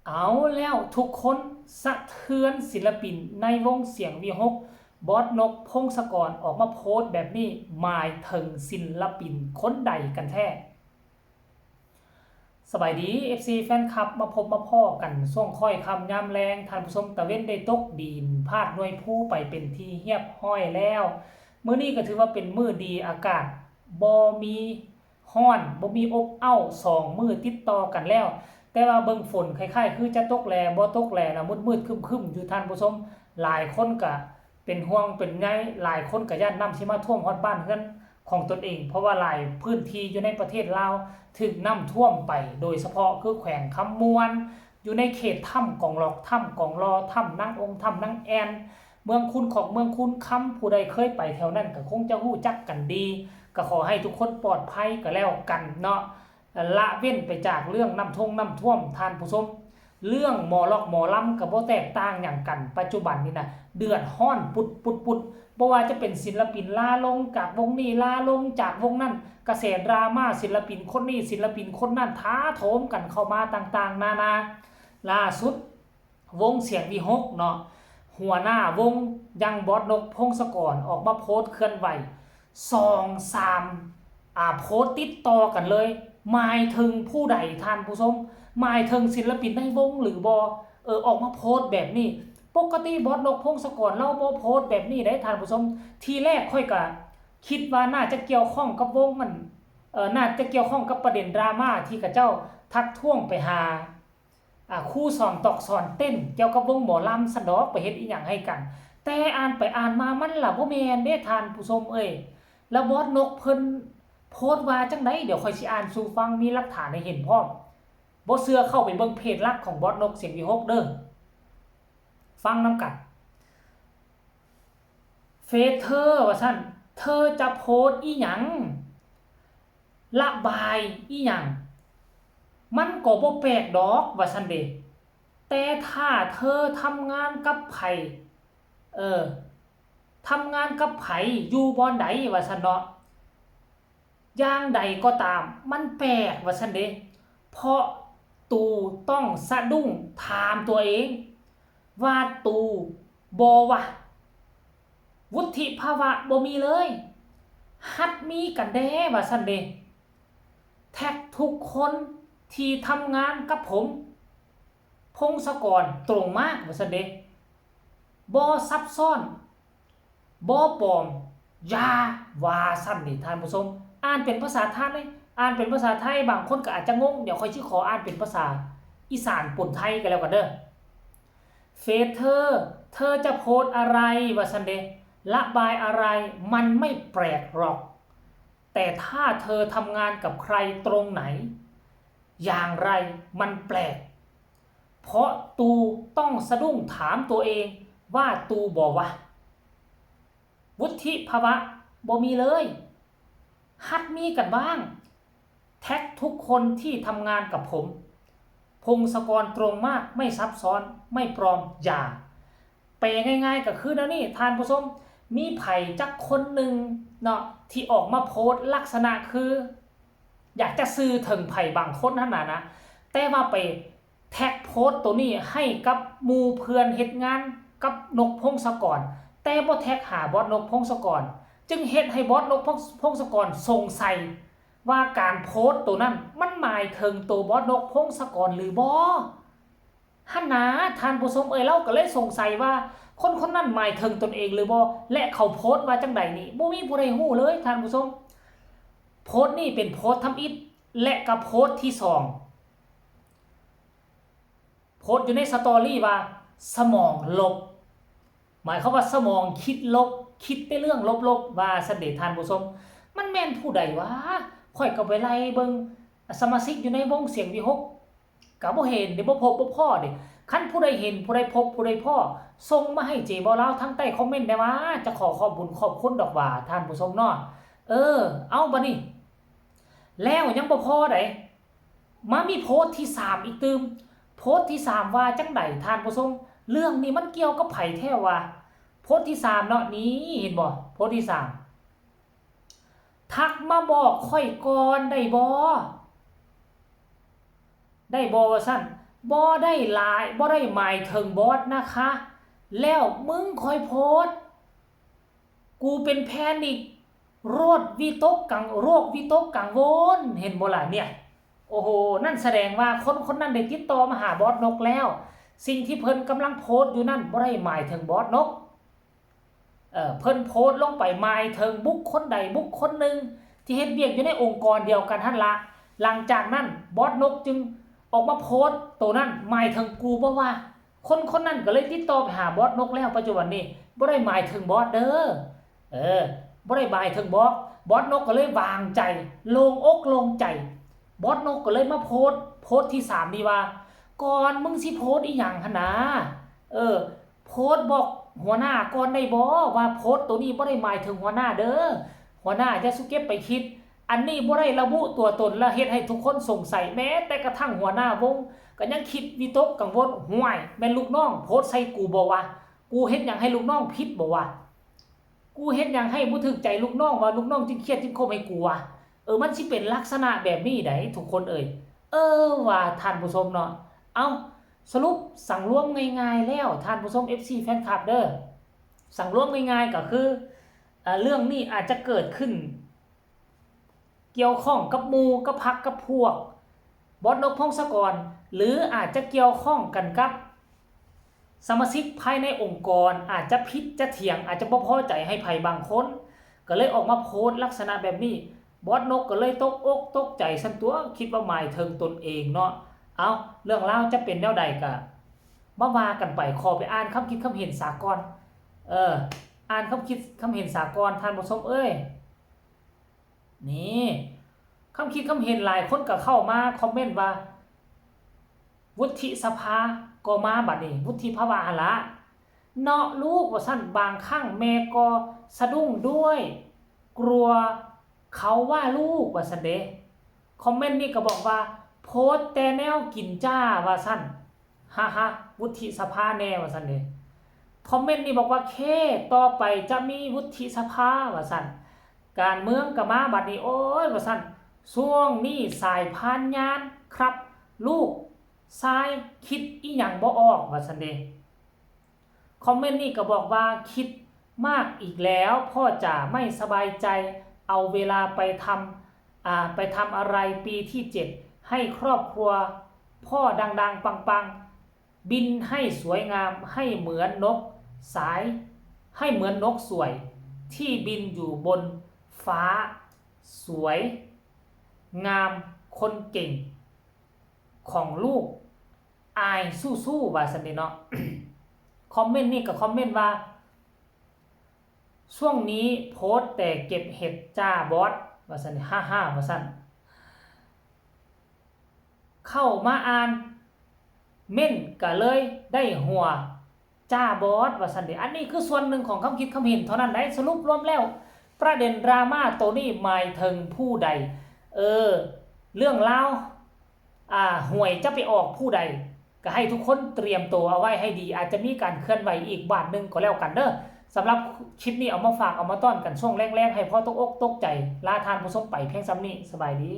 เอาแล้วทุกคนสะเทือนศิลปินในวงเสียงวีหกบอสนกพงศกรออกมาโพสต์แบบนี้หมายถึงศิลปินคนใดกันแท้สบายดี FC แฟนคลับมาพบมาพ่อกันส่วงค่อยคำยามแรงท่านผู้ชมตะเว้นได้ตกดินพาดหน่วยผู้ไปเป็นที่เฮียบห้อยแล้วมื้อนี้ก็ถือว่าเป็นมื้อดีอากาศบ่มีร้อนบ่มีอบอ้าว2มื้อติดต่อกันแล้วแต่ว่าเบิ่งฝนคล้ายๆคือจะตกแลบ่ตกแลนะมืดๆครึมๆอยู่ท่านผู้ชมหลายคนก็เป็นห่วงเป็นใยหลายคนก็ย้านน้ำสิมาท่วมฮอดบ้านเฮือนของตนเองเพราะว่าหลายพื้นที่อยู่ในประเทศลาวถึกน้ำท่วมไปโดยเฉพาะคือแขวงคำมวนอยู่ในเขตถ้ำกองหลอกถ้ำกองรอถ้ำนางองค์ถ้ำนางแอนเมืองคุณของเมืองคุณคำผู้ใดเคยไปแถวนั้นก็คงจะฮู้จักกันดีก็ขอให้ทุกคนปลอดภัยก็แล้วกันเนาะละเว้นไปจากเรื่องน้ำท่วมท่านผู้ชมเรื่องหมอลอกหมอลำกับบ่แตกต่างอย่างกันปัจจุบันนี่นะเดือดร้อนปุดบ่ว่าจะเป็นศิลปินลาลงจากวงนี้ลาลงจากวงนั้นกระแสดราม่าศิลปินคนนี้ศิลปินคนนั้นท้าโถมกันเข้ามาต่างๆนานาล่าสุดวงเสียงวีหกเนาะหัวหน้าวงยังบอสนกพงศกรออกมาโพสต์เคลื่อนไหว2-3โพสต์ติดต่อกันเลยหมายถึงผู้ใดท่านผู้ชมหมายถึงศิลปินในวงหรือบออกมาโพสต์แบบนี้ปกติบอสนกพงศกรเราบ่โพสต์แบบนี้ได้ท่านผู้ชมทีแรกค่อยก็คิดว่าน่าจะเกี่ยวข้องกับวงมันน่าจะเกี่ยวข้องกับประเด็นดราม่าที่กระเจ้าทักท้วงไปหาครูสอนตอกสอนเต้นเกี่ยวกับวงหมอลำสะดอกไปเฮ็ดอีหยังให้กันแต่อ่านไปอ่านมามันล่ะบ่แม่นเด้ท่านผู้ชมแล้วบอสนกเพิ่นโพสต์ว่าจังได๋เดี๋ยวค่อยสิอ่านสู่ฟังมีหลักฐานให้เห็นพร้อมบ่เชื่อเข้าไปเบิ่งเพจหลักของบอสนกเสียงวีหกเด้อฟังนำกันเฟซเธอว่าซั่นเธอจะโพสต์อีหยังระบายอีหยังมันก็บ่แปลกดอกว่าซั่นเด้แต่ถ้าเธอทำงานกับไผเออทำงานกับไผอยู่บ่อนใดว่าซั่นเนาะอย่างใดก็ตามมันแปลกว่าซั่นเด้เพราะตูต้องสะดุ้งถามตัวเองว่าตูบ่วะวุฒิภาวะบ่มีเลยหัดมีกันแด้ว่าซั่นเด้แท็กทุกคนที่ทำงานกับผมพงศกรตรงมากว่าซั่นเด้บ่ซับซ้อนบ่ปลอมอย่าว่าซั่นนี่ท่านผู้ชมอ่านเป็นภาษาไทยอ่านเป็นภาษาไทยบางคนก็อาจจะงงเดี๋ยวค่อยสิขออ่านเป็นภาษาอีสานปนไทยกันแล้วกันเด้อเฟซเธอจะโพสอะไรว่าซั่นเด้ระบายอะไรมันไม่แปลกหรอกแต่ถ้าเธอทำงานกับใครตรงไหนอย่างไรมันแปลกเพราะตูต้องสะดุ้งถามตัวเองว่าตูบ่วะวุฒิภาวะบ่มีเลยหัดมีกันบ้างแท็กทุกคนที่ทำงานกับผมพงศกรตรงมากไม่ซับซ้อนไม่ปลอมอย่าแปลง่ายๆก็คือแล้วนี่ท่านผู้ชมมีไผจักคนหนึ่งเนาะที่ออกมาโพสต์ลักษณะคืออยากจะซื้อถึงไผบางคนนั่นนะแต่ว่าไปแท็กโพสต์ตัวนี้ให้กับหมู่เพื่อนเฮ็ดงานกับนกพงศกรแต่บ่แท็กหาบอสนกพงศกรจึงเฮ็ดให้บอสนกพงศกรสงสัยว่าการโพสต์ตัวนั้นมันหมายถึงตัวบอสนกพงศกรหรือบ่หั่นนะท่านผู้ชมเราก็เลยสงสัยว่าคนคนนั้นหมายถึงตนเองหรือบ่และเขาโพสต์ว่าจังใดนี่บ่มีผู้ใดฮู้เลยท่านผู้ชมโพสต์นี่เป็นโพสต์ทำอิฐและก็โพสต์ที่2โพสต์อยู่ในสตอรี่ว่าสมองลบหมายความว่าสมองคิดลบคิดแต่เรื่องลบๆว่าซั่นเด้ท่านผู้ชมมันแม่นผู้ใดวะค่อยก็ไปไล่เบิ่งสมาชิกอยู่ในวงเสียงวีหกก็บ่เห็นเด้บ่พบบ่พ้อเด้คันผู้ใดเห็นผู้ใดพบผู้ใดพ้อส่งมาให้เจบ่ลาวทางใต้คอมเมนต์ได้ว่าจะขอขอบบุญขอบคุณดอกว่าท่านผู้ชมเนาะเอาบัดนี้แล้วยังบ่พอได้มามีโพสต์ที่3อีกตึมโพสต์ที่3ว่าจังได๋ท่านผู้ชมเรื่องนี้มันเกี่ยวกับไผแท้วะโพสต์ที่3เนาะนี้เห็นบ่โพสต์ที่3ทักมาบอกค่อยก่อนได้บ่ว่าซั่น บ่ได้หลายบ่ได้หมายถึงบอสนะคะแล้วมึงคอยโพสต์กูเป็นแพนิคโรควิตกกังวลเห็นบ่ล่ะเนี่ยโอ้โหนั่นแสดงว่าคนนั้นได้ติดต่อมาหาบอสนกแล้วสิ่งที่เพิ่นกำลังโพสต์อยู่นั่นบ่ได้หมายถึงบอสนกเพิ่นโพสต์ลงไปหมายถึงบุคคลใดบุคคลหนึ่งที่เฮ็ดเวียกอยู่ในองค์กรเดียวกันหั่นละหลังจากนั้นบอสนกจึงออกมาโพสต์ตัวนั้นหมายถึงกูบ่ว่าคนนั้นก็เลยติดต่อไปหาบอสนกแล้วปัจจุบันนี้บ่ได้หมายถึงบอสเด้อบ่ได้หมายถึงบอสนกก็เลยวางใจโล่งอกโล่งใจบอสนกก็เลยมาโพสต์ที่3นี่ว่าก่อนมึงสิโพสต์อีหยังหั่นนะโพสต์บอกหัวหน้าก่อนได้บ่ว่าโพสต์ตัวนี้บ่ได้หมายถึงหัวหน้าเด้อหัวหน้าอย่าสุเก็บไปคิดอันนี้บ่ได้ระบุตัวตนและเฮ็ดให้ทุกคนสงสัยแม้แต่กระทั่งหัวหน้าวงก็ยังคิดวิตกกังวลห่วยแม่นลูกน้องโพสต์ใส่กูบ่วะกูเฮ็ดหยังให้ลูกน้องผิดบ่วะกูเฮ็ดหยังให้บ่ถูกใจลูกน้องว่าลูกน้องจึงเครียดจึงคบให้กูวะมันสิเป็นลักษณะแบบนี้ได้ทุกคนว่าท่านผู้ชมเนาะเอาสรุปสั่งรวมง่ายๆแล้วท่านผู้ชม FC แฟนคลับเด้อสั่งรวมง่ายๆก็คือเรื่องนี้อาจจะเกิดขึ้นเกี่ยวข้องกับหมู่กับพรรคกับพวกบอสนกพงศกรหรืออาจจะเกี่ยวข้องกันกับสมาชิกภายในองค์กรอาจจะผิดจะเถียงอาจจะบ่พอใจให้ไผบางคนก็เลยออกมาโพสต์ลักษณะแบบนี้บอสนกก็เลยตกอกตกใจซั่นตัวคิดว่าหมายถึงตนเองเนาะเอาเรื่องราวจะเป็นแนวใดก็มาว่ากันไปขอไปอ่านคำคิดคำเห็นสากลอ่านคำคิดคำเห็นสากลท่านผู้ชมนี่คำคิดคำเห็นหลายคนก็เข้ามาคอมเมนต์ว่าวุฒิสภาก็มาบัดนี้วุฒิภาวะหั่นละเนาะลูกว่าซั่นบางครั้งแม่ก็สะดุ้งด้วยกลัวเขาว่าลูกว่าซั่นเด้คอมเมนต์นี้ก็บอกว่าโพสต์แต่แนวกินจ้าว่าซั่นฮ่าๆวุฒิสภาแน่ว่าซั่นเด้คอมเมนต์นี้บอกว่าเคต่อไปจะมีวุฒิสภาว่าซั่นการเมืองก็มาบัดนี้โอ้ยว่าซั่นช่วงนี้สายพานยานครับลูกสายคิดอีหยังบ่ออกว่าซั่นเด้คอมเมนต์นี้ก็บอกว่าคิดมากอีกแล้วพ่อจะไม่สบายใจเอาเวลาไปทำอะไรปีที่7ให้ครอบครัวพ่อดังๆปังๆบินให้สวยงามให้เหมือนนกสวยที่บินอยู่บนฟ้าสวยงามคนเก่งของลูกอายสู้ๆว่าซั่นเนาะ คอมเมนต์นี่ก็คอมเมนต์ว่าช่วงนี้โพสต์แต่เก็บเห็ดจ้าบอสว่าซั่นฮ่าๆว่าซั่นเข้ามาอ่านเม่นก็เลยได้หัวจ้าบอสว่าซั่นเด้อันนี้คือส่วนหนึ่งของคำคิดคำเห็นเท่านั้นได้สรุปรวมแล้วประเด็นดราม่าตัวนี้หมายถึงผู้ใดเรื่องราวหวยจะไปออกผู้ใดก็ให้ทุกคนเตรียมตัวเอาไว้ให้ดีอาจจะมีการเคลื่อนไหวอีกบาทนึงก็แล้วกันเด้อสำหรับคลิปนี้เอามาฝากเอามาต้อนกันช่วงแรกๆให้พอตกอกตกใจลาทานผู้ชมไปเพียงซ้ำนี้สบายดี